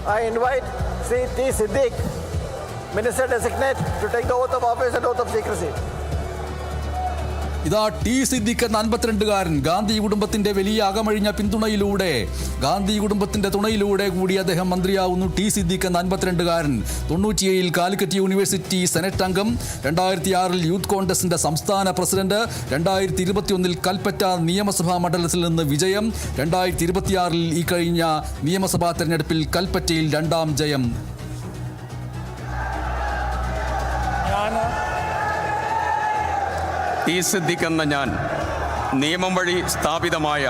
I invite Sri T. Siddiq, Minister Designate, to take the oath of office and oath of secrecy. ഇതാ T Siddique എന്ന 52-കാരൻ ഗാന്ധി കുടുംബത്തിന്റെ വലിയ അകമഴിഞ്ഞ പിന്തുണയിലൂടെ ഗാന്ധി കുടുംബത്തിന്റെ തുണയിലൂടെ കൂടി അദ്ദേഹം മന്ത്രിയാവുന്നു. ടി സിദ്ദിഖ് എന്ന 52-കാരൻ 97-ൽ കാലിക്കറ്റ് യൂണിവേഴ്സിറ്റി സെനറ്റ് അംഗം, 2006-ൽ യൂത്ത് കോൺഗ്രസിന്റെ സംസ്ഥാന പ്രസിഡന്റ്, 2021-ൽ കൽപ്പറ്റ നിയമസഭാ മണ്ഡലത്തിൽ നിന്ന് വിജയം, 2026-ൽ ഈ കഴിഞ്ഞ നിയമസഭാ തെരഞ്ഞെടുപ്പിൽ കൽപ്പറ്റയിൽ 2ാം ജയം. ടി സിദ്ദിഖ് എന്ന ഞാൻ നിയമം വഴി സ്ഥാപിതമായ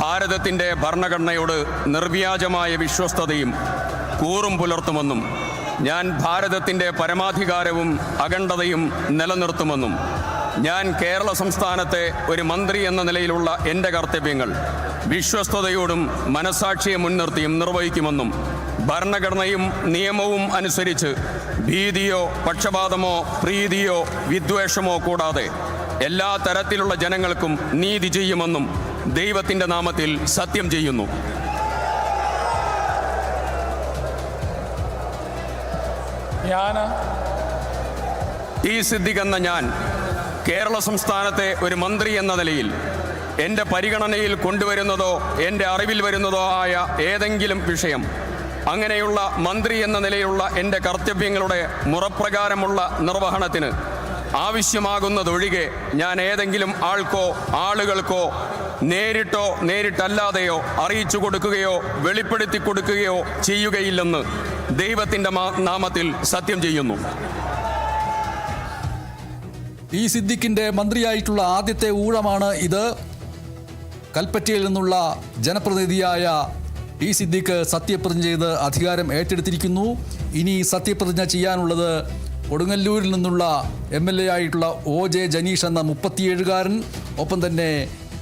ഭാരതത്തിൻ്റെ ഭരണഘടനയോട് നിർവ്യാജമായ വിശ്വസ്തതയും കൂറും പുലർത്തുമെന്നും ഞാൻ ഭാരതത്തിൻ്റെ പരമാധികാരവും അഖണ്ഡതയും നിലനിർത്തുമെന്നും ഞാൻ കേരള സംസ്ഥാനത്തെ ഒരു മന്ത്രി എന്ന നിലയിലുള്ള എൻ്റെ കർത്തവ്യങ്ങൾ വിശ്വസ്തയോടും മനസാക്ഷിയെ മുൻനിർത്തിയും നിർവഹിക്കുമെന്നും ഭരണഘടനയും നിയമവും അനുസരിച്ച് ഭീതിയോ പക്ഷപാതമോ പ്രീതിയോ വിദ്വേഷമോ കൂടാതെ എല്ലാ തരത്തിലുള്ള ജനങ്ങൾക്കും നീതി ചെയ്യുമെന്നും ദൈവത്തിൻ്റെ നാമത്തിൽ സത്യം ചെയ്യുന്നു. ടി സിദ്ദിഖ് എന്ന ഞാൻ കേരള സംസ്ഥാനത്തെ ഒരു മന്ത്രി എന്ന നിലയിൽ എൻ്റെ പരിഗണനയിൽ കൊണ്ടുവരുന്നതോ എൻ്റെ അറിവിൽ വരുന്നതോ ആയ ഏതെങ്കിലും വിഷയം, അങ്ങനെയുള്ള മന്ത്രി എന്ന നിലയിലുള്ള എൻ്റെ കർത്തവ്യങ്ങളുടെ മുറപ്രകാരമുള്ള നിർവഹണത്തിന് ആവശ്യമാകുന്നതൊഴികെ ഞാൻ ഏതെങ്കിലും ആൾക്കോ ആളുകൾക്കോ നേരിട്ടോ നേരിട്ടല്ലാതെയോ അറിയിച്ചു കൊടുക്കുകയോ വെളിപ്പെടുത്തി കൊടുക്കുകയോ ചെയ്യുകയില്ലെന്ന് ദൈവത്തിൻ്റെ നാമത്തിൽ സത്യം ചെയ്യുന്നു. ടി സിദ്ദിഖിന്റെ മന്ത്രിയായിട്ടുള്ള ആദ്യത്തെ ഊഴമാണ് ഇത്. കൽപ്പറ്റയിൽ നിന്നുള്ള ജനപ്രതിനിധിയായ ടി സിദ്ദിഖ് സത്യപ്രതിജ്ഞ ചെയ്ത് അധികാരം ഏറ്റെടുത്തിരിക്കുന്നു. ഇനി സത്യപ്രതിജ്ഞ ചെയ്യാനുള്ളത് കൊടുങ്ങല്ലൂരിൽ നിന്നുള്ള MLA ആയിട്ടുള്ള OJ ജനീഷ് എന്ന 37-കാരൻ, ഒപ്പം തന്നെ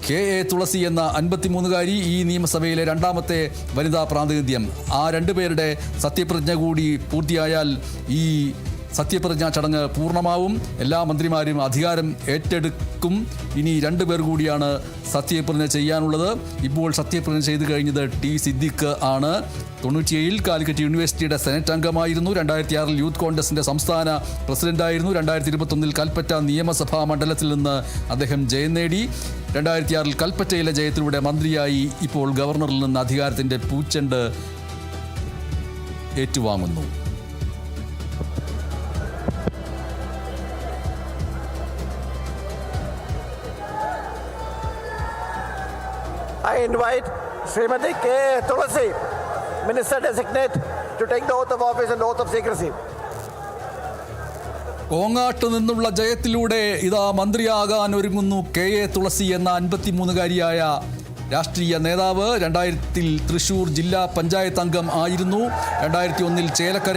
KA തുളസി എന്ന 53-കാരി, ഈ നിയമസഭയിലെ 2ാമത്തെ വനിതാ പ്രാതിനിധ്യം. ആ 2 പേരുടെ സത്യപ്രതിജ്ഞ കൂടി പൂർത്തിയായാൽ ഈ സത്യപ്രതിജ്ഞാ ചടങ്ങ് പൂർണ്ണമാവും. എല്ലാ മന്ത്രിമാരും അധികാരം ഏറ്റെടുക്കും. ഇനി 2 പേർ കൂടിയാണ് സത്യപ്രതിജ്ഞ ചെയ്യാനുള്ളത്. ഇപ്പോൾ സത്യപ്രതിജ്ഞ ചെയ്തു കഴിഞ്ഞത് ടി സിദ്ദിഖ് ആണ്. 97-ൽ കാലിക്കറ്റ് യൂണിവേഴ്സിറ്റിയുടെ സെനറ്റ് അംഗമായിരുന്നു, 2006-ൽ യൂത്ത് കോൺഗ്രസിന്റെ സംസ്ഥാന പ്രസിഡന്റായിരുന്നു, 2021-ൽ കൽപ്പറ്റ നിയമസഭാ മണ്ഡലത്തിൽ നിന്ന് അദ്ദേഹം ജയം നേടി. 2006-ൽ കൽപ്പറ്റയിലെ ജയത്തിലൂടെ മന്ത്രിയായി ഇപ്പോൾ ഗവർണറിൽ നിന്ന് അധികാരത്തിന്റെ പൂച്ചെണ്ട് ഏറ്റുവാങ്ങുന്നു. I invite Srimati K. Tulasi, Minister Designate, to take the oath of office and oath of secrecy. കോങ്ങാട്ട് നിന്നുള്ള ജയത്തിലൂടെ ഇതാ മന്ത്രിയാകാൻ ഒരുങ്ങുന്നു KA തുളസി എന്ന 53-കാരിയായ രാഷ്ട്രീയ നേതാവ്. 2000-ൽ തൃശൂർ ജില്ലാ പഞ്ചായത്ത് അംഗം ആയിരുന്നു, 2001-ൽ ചേലക്കര